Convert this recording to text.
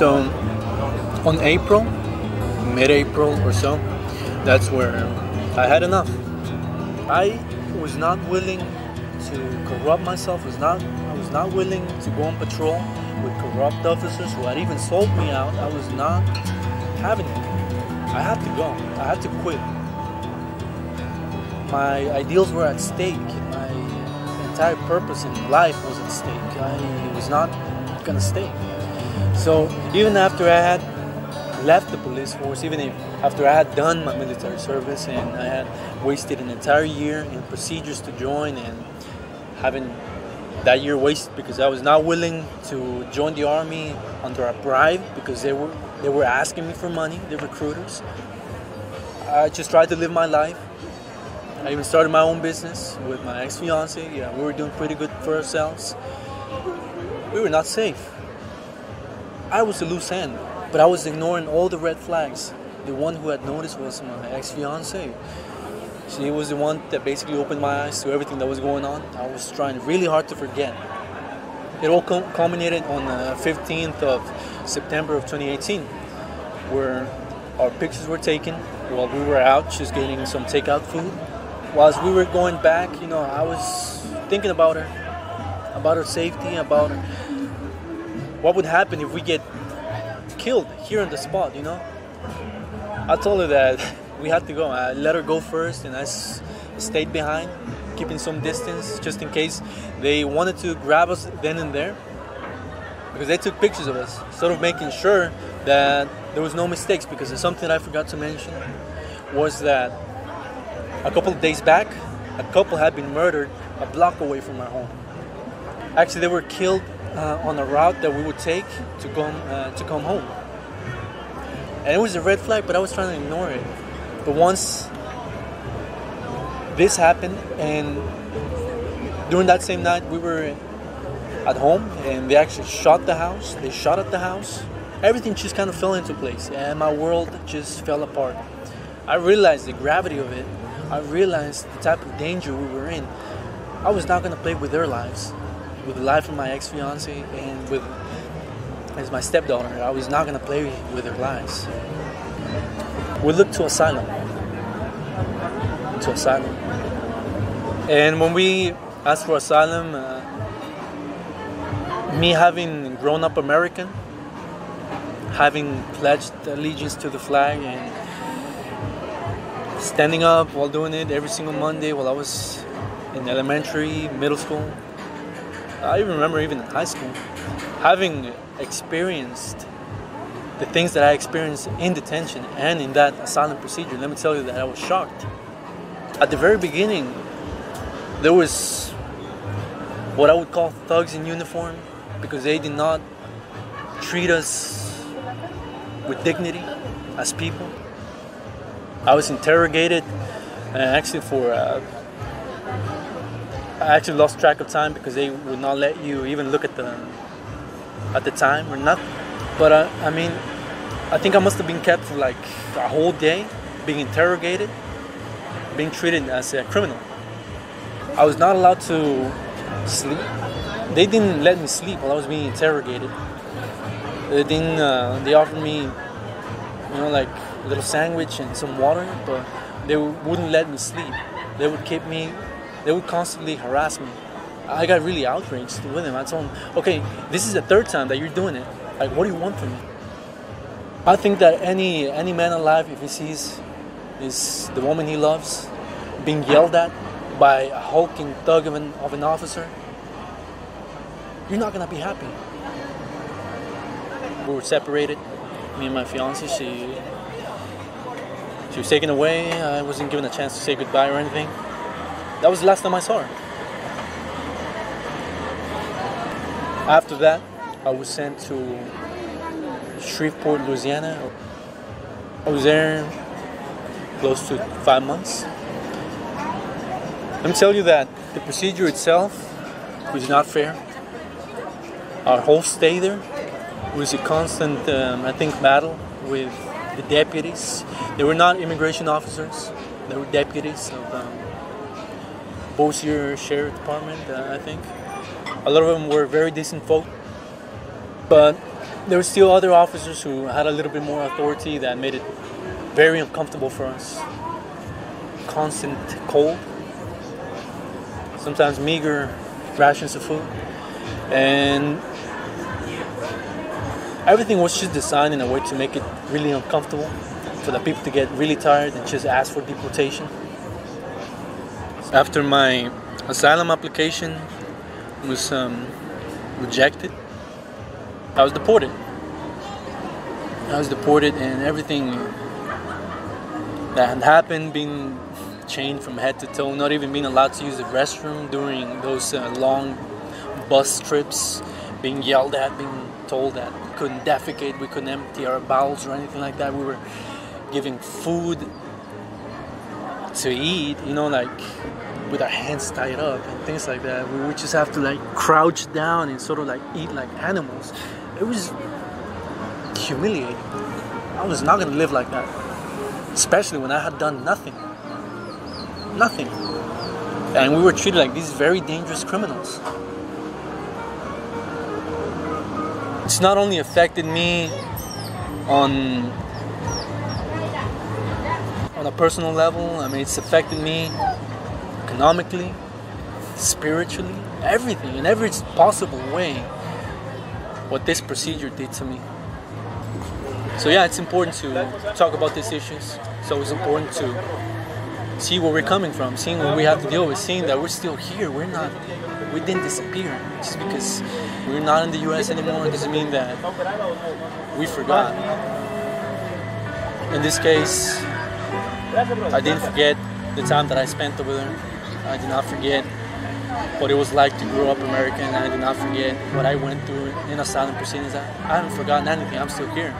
So on April, mid-April or so, that's where I had enough. I was not willing to corrupt myself. I was not willing to go on patrol with corrupt officers who had even sold me out. I was not having it. I had to go. I had to quit. My ideals were at stake. My entire purpose in life was at stake. I was not gonna stay. So even after I had left the police force, even after I had done my military service and I had wasted an entire year in procedures to join and having that year wasted because I was not willing to join the army under a bribe because they were asking me for money, the recruiters. I just tried to live my life. I even started my own business with my ex-fiancée. Yeah, we were doing pretty good for ourselves. We were not safe. I was a loose end, but I was ignoring all the red flags. The one who had noticed was my ex-fiancée. She was the one that basically opened my eyes to everything that was going on. I was trying really hard to forget. It all culminated on the 15th of September of 2018, where our pictures were taken while we were out just getting some takeout food. Whilst we were going back, I was thinking about her safety, about her. What would happen if we get killed here on the spot, I told her that we had to go. I let her go first and I stayed behind, keeping some distance just in case they wanted to grab us then and there. Because they took pictures of us, sort of making sure that there was no mistakes. Because there's something I forgot to mention was that a couple of days back, a couple had been murdered a block away from our home. Actually, they were killed on a route that we would take to come home. And it was a red flag, but I was trying to ignore it. But once this happened, and during that same night, we were at home, and they actually shot the house. They shot at the house. Everything just kind of fell into place, and my world just fell apart. I realized the gravity of it. I realized the type of danger we were in. I was not going to play with their lives, with the life of my ex-fiancée and with as my stepdaughter. I was not going to play with their lives. We looked to asylum. And when we asked for asylum, me having grown up American, having pledged allegiance to the flag and standing up while doing it every single Monday while I was in elementary, middle school, I even remember even in high school, having experienced the things that I experienced in detention and in that asylum procedure, let me tell you that I was shocked. At the very beginning, there was what I would call thugs in uniform because they did not treat us with dignity as people. I was interrogated actually I actually lost track of time because they would not let you even look at the time or nothing. But I think I must have been kept for like a whole day, being interrogated, being treated as a criminal. I was not allowed to sleep. They didn't let me sleep while I was being interrogated. They offered me, like a little sandwich and some water, but they wouldn't let me sleep. They would constantly harass me. I got really outraged with them. I told them, okay, this is the third time that you're doing it. Like, what do you want from me? I think that any man alive, if he sees the woman he loves being yelled at by a hulking thug of an officer, you're not gonna be happy. We were separated, me and my fiancée. She was taken away. I wasn't given a chance to say goodbye or anything. That was the last time I saw her. After that, I was sent to Shreveport, Louisiana. I was there close to 5 months. Let me tell you that the procedure itself was not fair. Our whole stay there was a constant, battle with the deputies. They were not immigration officers. They were deputies of Bossier Sheriff Department, I think. A lot of them were very decent folk. But there were still other officers who had a little bit more authority that made it very uncomfortable for us. Constant cold, sometimes meager rations of food, and everything was just designed in a way to make it really uncomfortable, for the people to get really tired and just ask for deportation. After my asylum application was rejected, I was deported. And everything that had happened, being chained from head to toe, not even being allowed to use the restroom during those long bus trips, being yelled at, being told that we couldn't defecate, we couldn't empty our bowels or anything like that. We were giving food to eat, like with our hands tied up and things like that. We would just have to like crouch down and sort of like eat like animals. It was humiliating. I was not going to live like that, especially when I had done nothing. And we were treated like these very dangerous criminals. It's not only affected me on a personal level. I mean, it's affected me economically, spiritually, everything, in every possible way, what this procedure did to me. So yeah, it's important to talk about these issues. It's always important to see where we're coming from, seeing what we have to deal with, seeing that we're still here. We didn't disappear. Just because we're not in the US anymore doesn't mean that we forgot. In this case, I didn't forget the time that I spent over there. I did not forget what it was like to grow up American. I did not forget what I went through in asylum proceedings. I haven't forgotten anything. I'm still here.